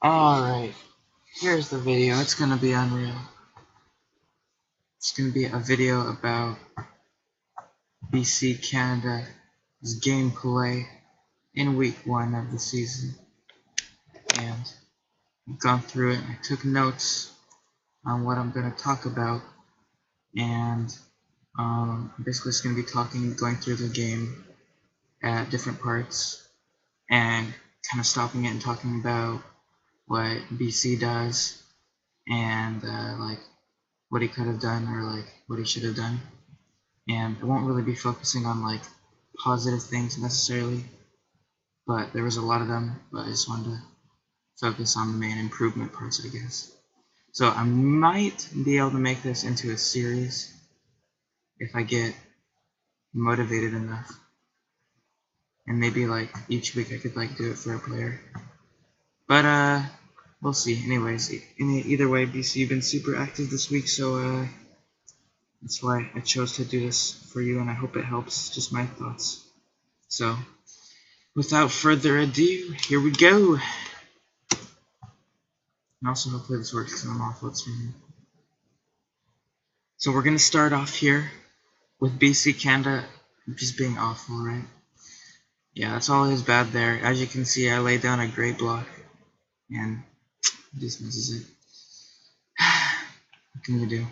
Alright, here's the video. It's gonna be unreal. It's gonna be a video about BC Canada's gameplay in week 1 of the season. And I've gone through it and I took notes on what I'm gonna talk about. And basically it's gonna be going through the game at different parts and kind of stopping it and talking about what BC does and like what he could have done or like what he should have done. And I won't really be focusing on like positive things necessarily, but there was a lot of them, but I just wanted to focus on the main improvement parts, I guess. So I might be able to make this into a series if I get motivated enough. And maybe like each week I could like do it for a player. But we'll see. Anyways, either way, BC, you've been super active this week, so that's why I chose to do this for you, and I hope it helps. Just my thoughts. So, without further ado, here we go. And also, hopefully this works because I'm off full screen. So we're going to start off here with BC Canada just being awful, right? Yeah, that's all his bad there. As you can see, I laid down a great block, and he just misses it. What can you do?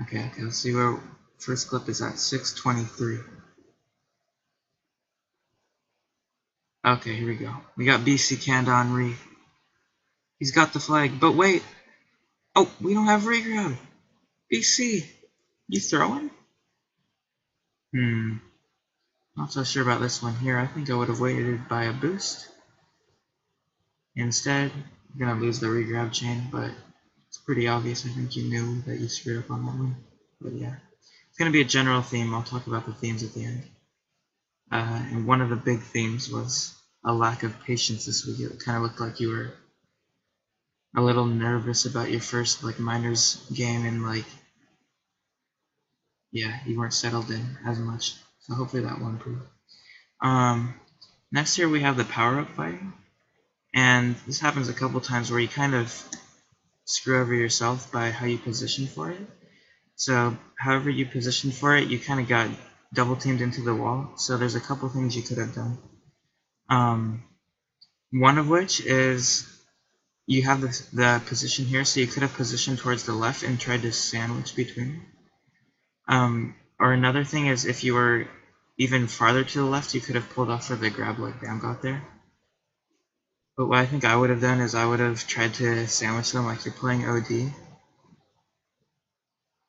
Okay, let's see where first clip is at 623. Okay, here we go. We got BC Canada on re. He's got the flag, but wait. Oh, we don't have regrab. BC, you throwing? Not so sure about this one here. I think I would have waited by a boost. Instead, you're gonna lose the regrab chain, but it's pretty obvious. I think you knew that you screwed up on that one. But yeah, it's gonna be a general theme. I'll talk about the themes at the end. And one of the big themes was a lack of patience this week. It kind of looked like you were a little nervous about your first like minors game, and like yeah, you weren't settled in as much. So hopefully that will improve. Next here we have the power-up fighting, and this happens a couple times where you kind of screw over yourself by how you position for it. So however you position for it, you kind of got double teamed into the wall. So there's a couple things you could have done. One of which is you have the position here, so you could have positioned towards the left and tried to sandwich between. Or another thing is if you were even farther to the left, you could have pulled off for the grab like Bam got there. But what I think I would have done is I would have tried to sandwich them like you're playing OD.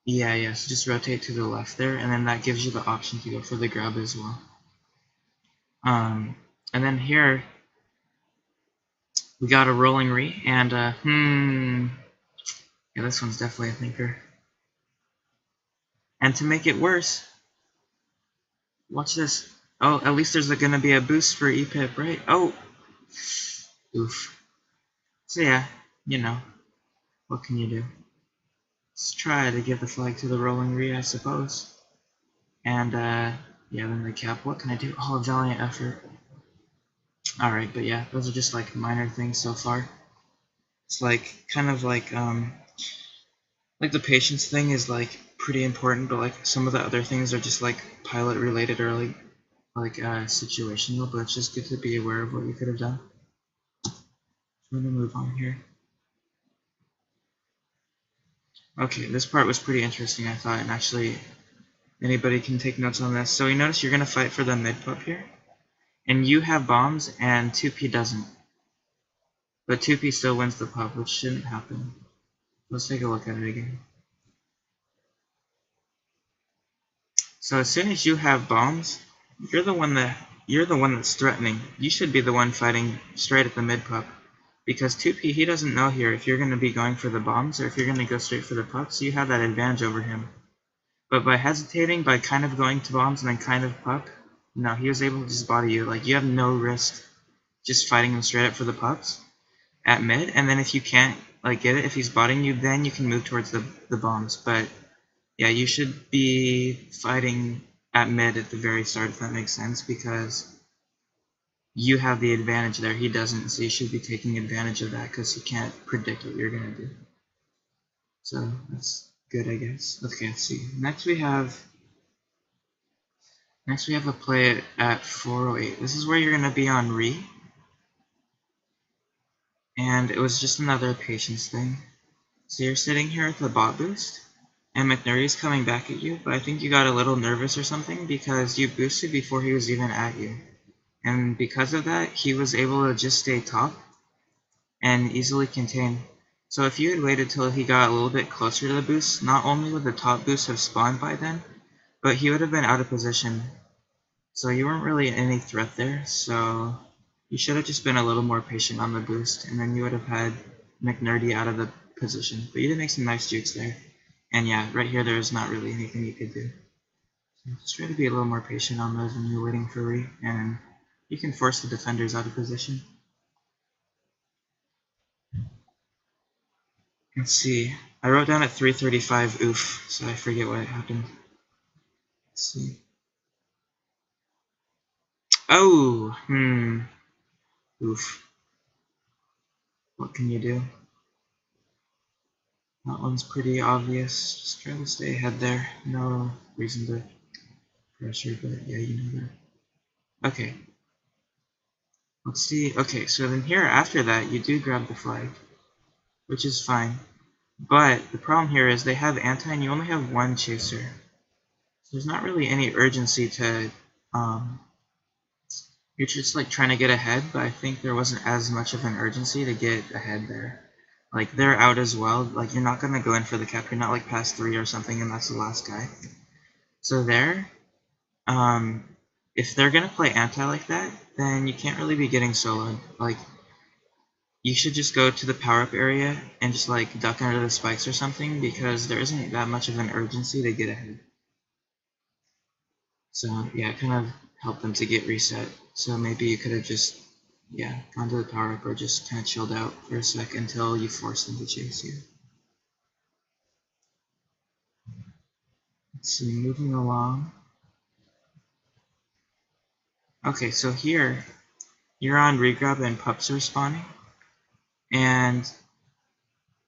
Yeah, so just rotate to the left there, and then that gives you the option to go for the grab as well. And then here, we got a rolling re, and yeah, this one's definitely a thinker. And to make it worse, watch this. Oh, at least there's gonna be a boost for EPIP, right? Oh, oof. So yeah, you know, what can you do? Let's try to give the flag to the rolling re, I suppose. And yeah, then the cap. What can I do? Oh, valiant effort. Alright, but yeah, those are just like minor things so far. It's like kind of like the patience thing is like pretty important, but like some of the other things are just like pilot related or like situational, but it's just good to be aware of what you could have done. I'm gonna move on here. Okay, this part was pretty interesting, I thought, and actually anybody can take notes on this. So you notice you're gonna fight for the mid pup here, and you have bombs and 2P doesn't. But 2P still wins the pup, which shouldn't happen. Let's take a look at it again. So as soon as you have bombs, you're the one that's threatening. You should be the one fighting straight at the mid pup, because 2P, he doesn't know here if you're going to be going for the bombs or if you're going to go straight for the pup, so you have that advantage over him. But by hesitating, by kind of going to bombs and then kind of pup, no, he was able to just body you. Like, you have no risk just fighting him straight up for the pups at mid, and then if you can't like get it, if he's bodying you, then you can move towards the bombs. But yeah, you should be fighting at mid at the very start, if that makes sense, because you have the advantage there. He doesn't, so you should be taking advantage of that because he can't predict what you're gonna do. So that's good, I guess. Okay, let's see. Next we have a play at 408. This is where you're gonna be on re, and it was just another patience thing. So you're sitting here at the bot boost, and McNurdy's coming back at you, but I think you got a little nervous or something because you boosted before he was even at you. And because of that, he was able to just stay top and easily contain. So if you had waited till he got a little bit closer to the boost, not only would the top boost have spawned by then, but he would have been out of position. So you weren't really any threat there, so you should have just been a little more patient on the boost, and then you would have had McNurdy out of the position. But you did make some nice jukes there. And yeah, right here there's not really anything you could do. So just try to be a little more patient on those when you're waiting for re, and you can force the defenders out of position. Let's see. I wrote down at 335 oof, so I forget what happened. Let's see. Oh, oof. What can you do? That one's pretty obvious. Just try to stay ahead there. No reason to pressure, but yeah, you know that. Okay. Let's see. Okay, so then here after that, you do grab the flag, which is fine. But the problem here is they have anti and you only have one chaser. So there's not really any urgency to, you're just like trying to get ahead, but I think there wasn't as much of an urgency to get ahead there. Like they're out as well, like you're not gonna go in for the cap, you're not like past 3 or something and that's the last guy. So there, if they're gonna play anti like that, then you can't really be getting soloed. Like, you should just go to the power-up area and just like duck under the spikes or something because there isn't that much of an urgency to get ahead. So yeah, it kind of helped them to get reset. So maybe you could have just, yeah, gone to the power-up or just kind of chilled out for a sec until you force them to chase you. Let's see, moving along. Okay, so here, you're on regrab and pups are spawning. And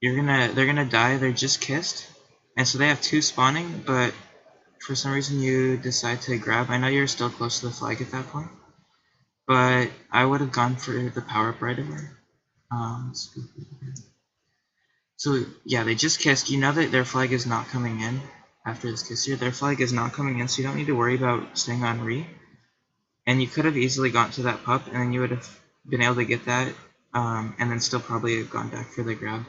they're gonna die, they're just kissed. And so they have 2 spawning, but for some reason you decide to grab. I know you're still close to the flag at that point, but I would have gone for the power up right away. So yeah, they just kissed. You know that their flag is not coming in after this kiss here. Their flag is not coming in, so you don't need to worry about staying on re. And you could have easily gone to that pup, and then you would have been able to get that, and then still probably have gone back for the grab.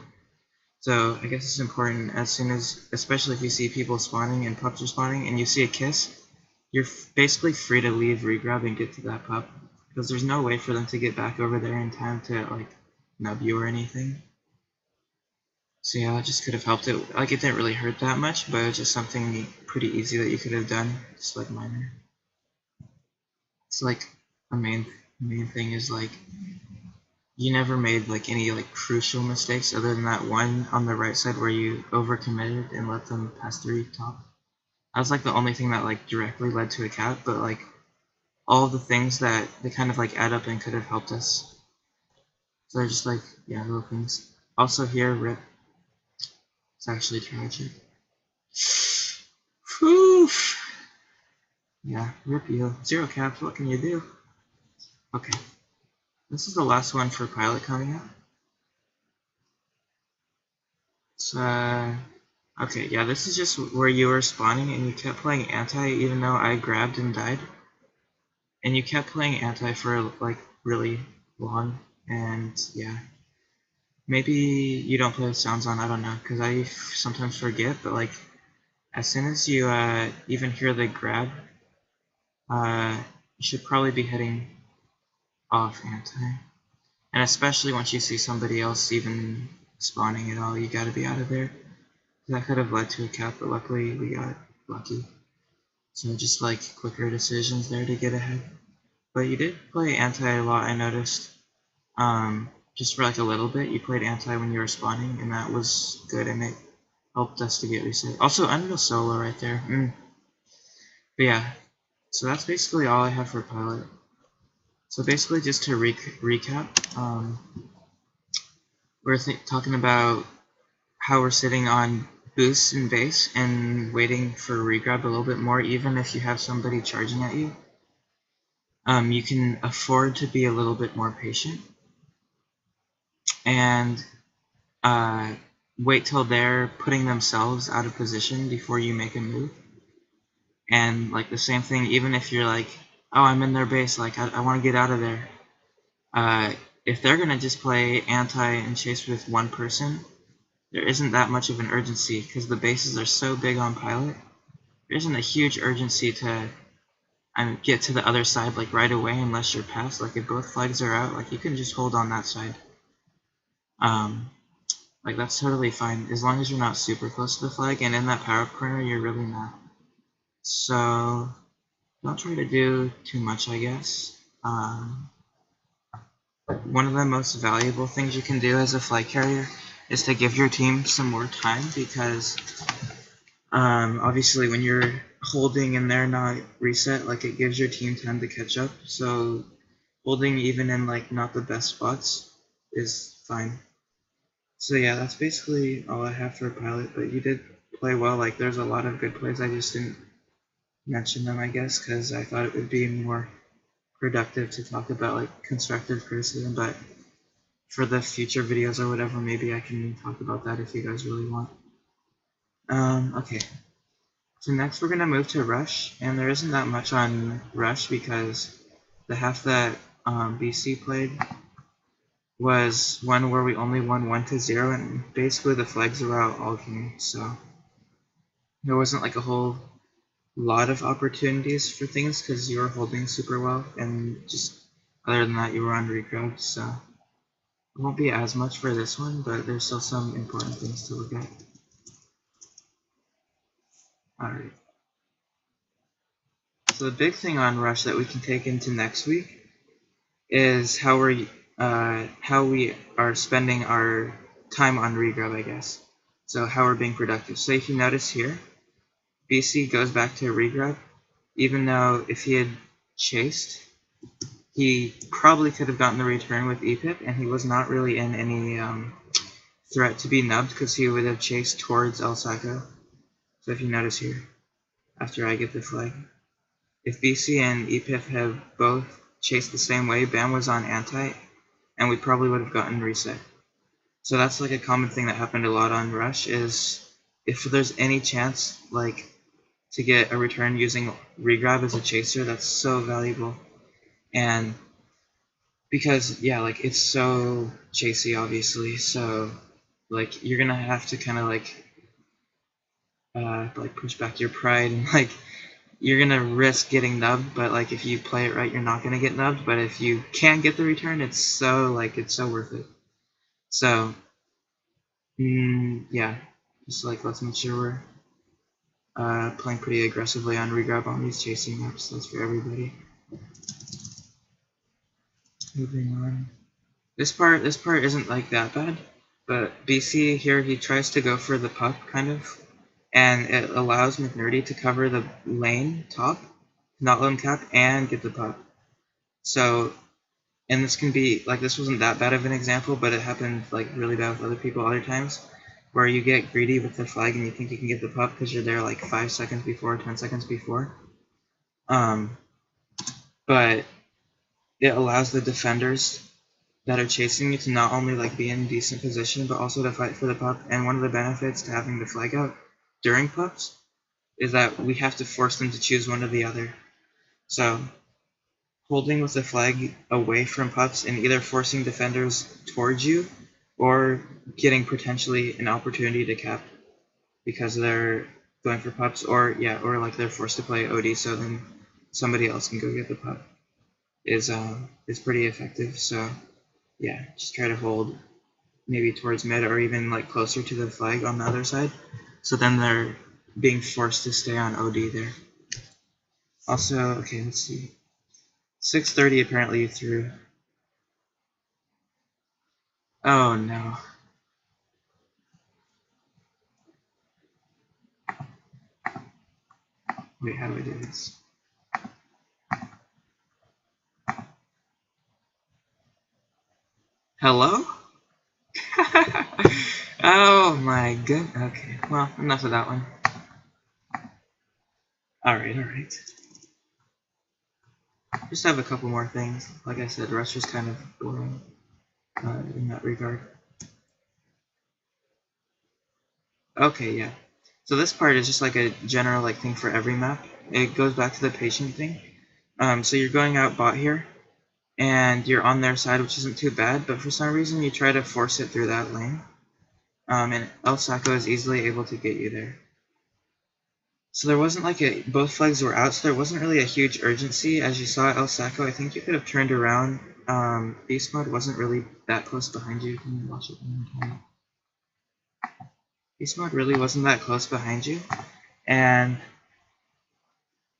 So I guess it's important as soon as, especially if you see people spawning and pups are spawning, and you see a kiss, you're basically free to leave regrab and get to that pup, because there's no way for them to get back over there in time to like nub you or anything. So yeah, that just could have helped it. Like it didn't really hurt that much, but it's just something pretty easy that you could have done, just like minor. It's like the main thing is like you never made like any like crucial mistakes other than that one on the right side where you overcommitted and let them pass through top. That was like the only thing that like directly led to a cap, but like all the things that they kind of like add up and could have helped us. So they're just like, yeah, little things. Also here, rip. It's actually tragic. Whew. Yeah, rip you. 0 caps, what can you do? Okay. This is the last one for pilot coming up. So, okay, yeah, this is just where you were spawning and you kept playing anti even though I grabbed and died. And you kept playing anti for like really long, and yeah. Maybe you don't play with sounds on, I don't know, because I sometimes forget, but like as soon as you even hear the grab, you should probably be heading off anti. And especially once you see somebody else even spawning at all, you gotta be out of there. That could have led to a cap, but luckily we got lucky. So just like quicker decisions there to get ahead. But you did play anti a lot, I noticed. Just for like a little bit, you played anti when you were spawning, and that was good, and it helped us to get reset. Also, under solo right there. But yeah, so that's basically all I have for pilot. So basically, just to recap, we're talking about how we're sitting on boost and base and waiting for regrab a little bit more, even if you have somebody charging at you. You can afford to be a little bit more patient and wait till they're putting themselves out of position before you make a move. And like the same thing, even if you're like, oh, I'm in their base, like I want to get out of there. If they're gonna just play anti and chase with one person, there isn't that much of an urgency because the bases are so big on pilot. There isn't a huge urgency to get to the other side like right away unless you're past. Like if both flags are out, like you can just hold on that side. Like that's totally fine as long as you're not super close to the flag, and in that power up corner you're really not. So don't try to do too much, I guess. One of the most valuable things you can do as a flag carrier is to give your team some more time, because obviously when you're holding and they're not reset, like it gives your team time to catch up. So holding even in like not the best spots is fine. So yeah, that's basically all I have for pilot, but you did play well. Like there's a lot of good plays, I just didn't mention them, I guess, because I thought it would be more productive to talk about like constructive criticism, but for the future videos or whatever, maybe I can talk about that if you guys really want. Okay. So next we're going to move to Rush, and there isn't that much on Rush because the half that BC played was one where we only won 1-0, and basically the flags were out all game, so there wasn't like a whole lot of opportunities for things because you were holding super well, and just other than that you were on regrab, so it won't be as much for this one, but there's still some important things to look at. Alright. So the big thing on Rush that we can take into next week is how we are spending our time on regrab, I guess. So how we're being productive. So if you notice here, BC goes back to regrab, even though if he had chased, he probably could have gotten the return with EPIP, and he was not really in any threat to be nubbed because he would have chased towards El Saco. So if you notice here, after I get the flag, if BC and EPIP have both chased the same way, Bam was on anti, and we probably would have gotten reset. So that's like a common thing that happened a lot on Rush, is if there's any chance like to get a return using regrab as a chaser, that's so valuable. And because yeah, like it's so chasey obviously, so like you're gonna have to kind of like push back your pride, and like you're gonna risk getting nubbed, but like if you play it right, you're not gonna get nubbed. But if you can get the return, it's so worth it. So yeah, just like let's make sure we're playing pretty aggressively on regrab on these chasing maps. That's for everybody. Moving on. This part isn't like that bad, but BC here, he tries to go for the pup kind of, and it allows McNerdy to cover the lane top, not let him cap, and get the pup. So, and this can be, like this wasn't that bad of an example, but it happened like really bad with other people other times, where you get greedy with the flag and you think you can get the pup because you're there like 5 seconds before, 10 seconds before. But it allows the defenders that are chasing you to not only like be in decent position, but also to fight for the pup. And one of the benefits to having the flag out during pups is that we have to force them to choose one or the other. So holding with the flag away from pups and either forcing defenders towards you or getting potentially an opportunity to cap because they're going for pups, or like they're forced to play OD, so then somebody else can go get the pup, is pretty effective. So yeah, just try to hold maybe towards mid or even like closer to the flag on the other side, so then they're being forced to stay on OD there. Also, okay, let's see. 630 apparently you threw. Oh no. Wait, how do I do this? Hello? Oh my good. Okay, well, enough of that one. Alright. Just have a couple more things. Like I said, Rush is kind of boring in that regard. Okay, yeah. So this part is just like a general thing for every map. It goes back to the patient thing. So you're going out bot here, and you're on their side, which isn't too bad, but for some reason you try to force it through that lane. And El Saco is easily able to get you there. So there wasn't both flags were out, so there wasn't really a huge urgency. As you saw El Saco, I think you could have turned around. Beast Mode wasn't really that close behind you. Can you watch it one more time? Beast Mode really wasn't that close behind you. And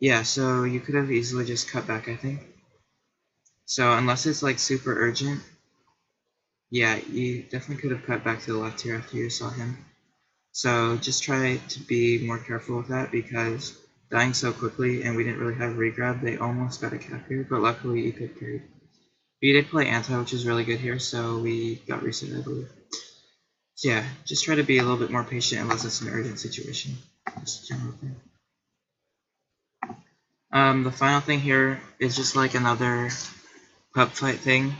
yeah, so you could have easily just cut back, I think. So unless it's super urgent, yeah, you definitely could have cut back to the left here after you saw him. So just try to be more careful with that, because dying so quickly and we didn't really have regrab, they almost got a cap here, but luckily you could carry. We did play anti, which is really good here, so we got reset, I believe. So yeah, just try to be a little bit more patient unless it's an urgent situation. Just a general thing. The final thing here is just another pup fight thing.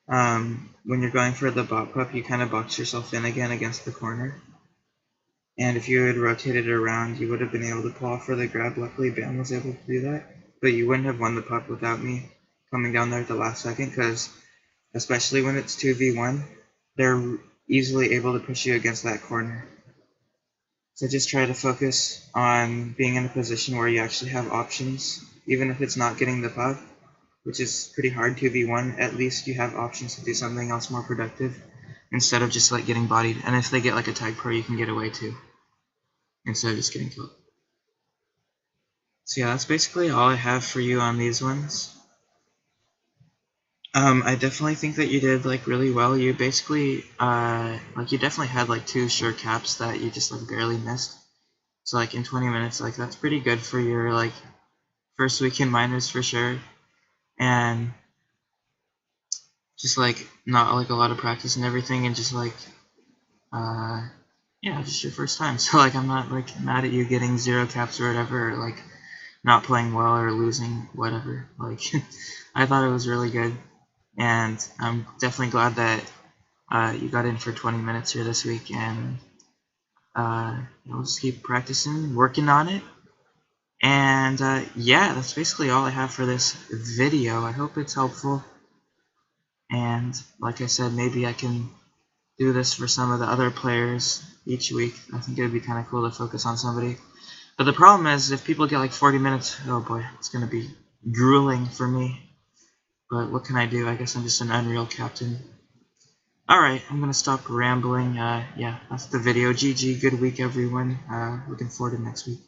When you're going for the bot pup, you kind of box yourself in again against the corner. And if you had rotated it around, you would have been able to pull off for the grab. Luckily, Bam was able to do that. But you wouldn't have won the pup without me coming down there at the last second, because especially when it's 2v1, they're easily able to push you against that corner. So just try to focus on being in a position where you actually have options, even if it's not getting the pup, which is pretty hard 2v1. At least you have options to do something else more productive instead of just getting bodied. And if they get a tag pro, you can get away too, instead of just getting killed. So yeah, that's basically all I have for you on these ones. I definitely think that you did really well. You basically you definitely had 2 sure caps that you just barely missed. So in 20 minutes, that's pretty good for your first weekend minors for sure. And just not a lot of practice and everything, and just yeah, just your first time. So I'm not mad at you getting 0 caps or whatever, or not playing well or losing, whatever. I thought it was really good, and I'm definitely glad that you got in for 20 minutes here this week, and we'll just keep practicing, working on it. And yeah, that's basically all I have for this video. I hope it's helpful, and like I said, maybe I can do this for some of the other players each week. I think it would be kind of cool to focus on somebody. But the problem is, if people get 40 minutes, oh boy, it's going to be grueling for me. But what can I do? I guess I'm just an Unreal captain. Alright, I'm going to stop rambling. Yeah, that's the video. GG, good week everyone. Looking forward to next week.